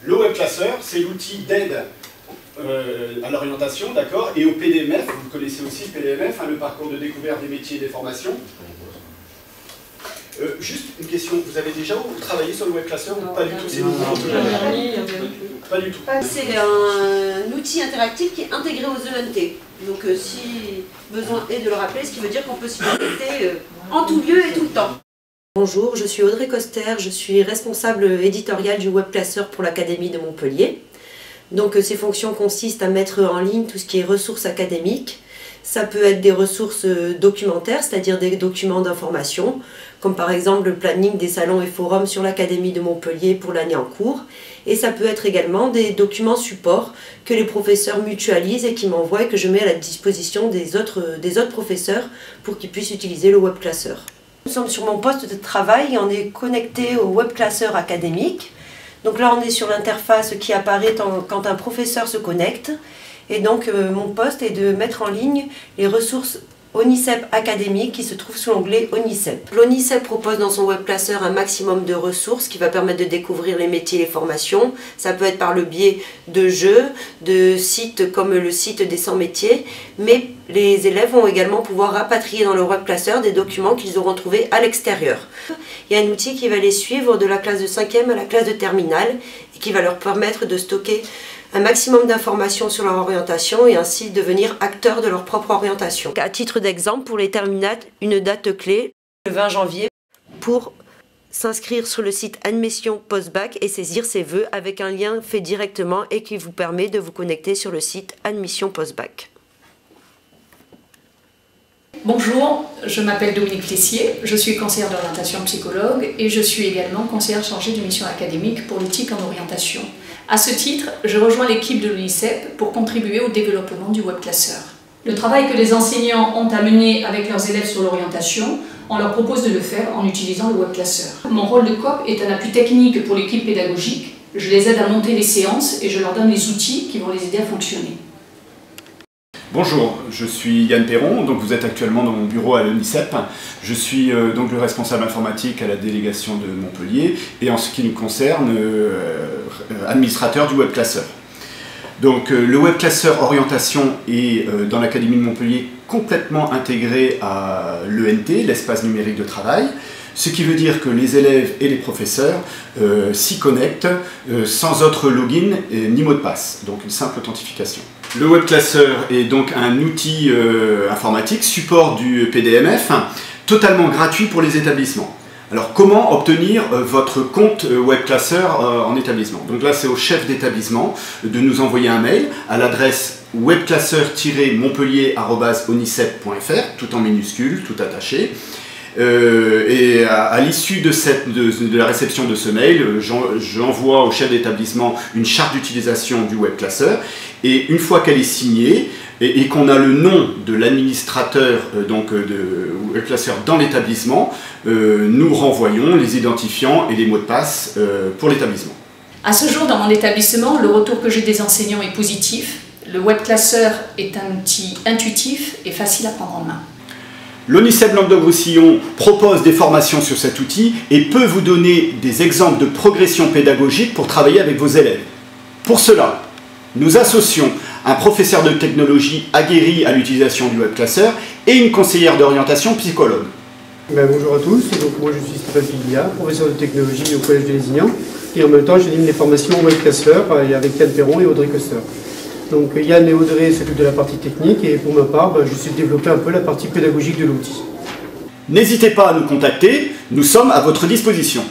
Le web classeur, c'est l'outil d'aide à l'orientation, d'accord, et au PDMF, vous connaissez aussi le PDMF, hein, le parcours de découverte des métiers et des formations. Juste une question, vous avez déjà travaillé sur le web classeur ou pas du tout? C'est nouveau. Pas du tout. C'est un outil interactif qui est intégré aux ENT. Donc si besoin est de le rappeler, ce qui veut dire qu'on peut s'y connecter en tout lieu et tout le temps. Bonjour, je suis Audrey Coster, je suis responsable éditoriale du web classeur pour l'Académie de Montpellier. Donc ces fonctions consistent à mettre en ligne tout ce qui est ressources académiques. Ça peut être des ressources documentaires, c'est-à-dire des documents d'information, comme par exemple le planning des salons et forums sur l'Académie de Montpellier pour l'année en cours. Et ça peut être également des documents supports que les professeurs mutualisent et qui m'envoient et que je mets à la disposition des autres professeurs pour qu'ils puissent utiliser le web classeur. Nous sommes sur mon poste de travail et on est connecté au web classeur académique. Donc là on est sur l'interface qui apparaît quand un professeur se connecte. Et donc mon poste est de mettre en ligne les ressources ONICEP académiques qui se trouvent sous l'onglet ONICEP. L'ONICEP propose dans son web classeur un maximum de ressources qui va permettre de découvrir les métiers et les formations. Ça peut être par le biais de jeux, de sites comme le site des 100 métiers, mais les élèves vont également pouvoir rapatrier dans le web classeur des documents qu'ils auront trouvés à l'extérieur. Il y a un outil qui va les suivre de la classe de 5e à la classe de terminale et qui va leur permettre de stocker un maximum d'informations sur leur orientation et ainsi devenir acteurs de leur propre orientation. À titre d'exemple, pour les terminales, une date clé, le 20 janvier, pour s'inscrire sur le site Admission Post-Bac et saisir ses vœux avec un lien fait directement et qui vous permet de vous connecter sur le site Admission Post-Bac. Bonjour, je m'appelle Dominique Flessier, je suis conseillère d'orientation psychologue et je suis également conseillère chargée de mission académique pour l'éthique en orientation. À ce titre, je rejoins l'équipe de l'ONICEP pour contribuer au développement du web classeur. Le travail que les enseignants ont à mener avec leurs élèves sur l'orientation, on leur propose de le faire en utilisant le web classeur. Mon rôle de COP est un appui technique pour l'équipe pédagogique. Je les aide à monter les séances et je leur donne les outils qui vont les aider à fonctionner. Bonjour, je suis Yann Perron, donc vous êtes actuellement dans mon bureau à l'ONICEP. Je suis donc le responsable informatique à la délégation de Montpellier et en ce qui nous concerne, administrateur du web classeur. Donc le web classeur orientation est dans l'Académie de Montpellier complètement intégré à l'ENT, l'espace numérique de travail. Ce qui veut dire que les élèves et les professeurs s'y connectent sans autre login ni mot de passe, donc une simple authentification. Le web classeur est donc un outil informatique, support du PDMF, totalement gratuit pour les établissements. Alors comment obtenir votre compte web classeur en établissement? Donc là c'est au chef d'établissement de nous envoyer un mail à l'adresse webclasseur-montpellier@onicep.fr, tout en minuscules, tout attaché. Et à l'issue de la réception de ce mail, j'envoie au chef d'établissement une charte d'utilisation du web classeur et une fois qu'elle est signée et qu'on a le nom de l'administrateur de web classeur dans l'établissement, nous renvoyons les identifiants et les mots de passe pour l'établissement. À ce jour, dans mon établissement, le retour que j'ai des enseignants est positif. Le web classeur est un outil intuitif et facile à prendre en main. L'ONICEP Languedoc-Roussillon propose des formations sur cet outil et peut vous donner des exemples de progression pédagogique pour travailler avec vos élèves. Pour cela, nous associons un professeur de technologie aguerri à l'utilisation du web classeur et une conseillère d'orientation psychologue. Bonjour à tous, donc moi je suis Stéphane Piglia, professeur de technologie au Collège de Lézignan et en même temps j'anime les formations web classeur avec Yann Perron et Audrey Coster. Donc Yann et Audrey s'occupent de la partie technique et pour ma part, je suis développé un peu la partie pédagogique de l'outil. N'hésitez pas à nous contacter, nous sommes à votre disposition.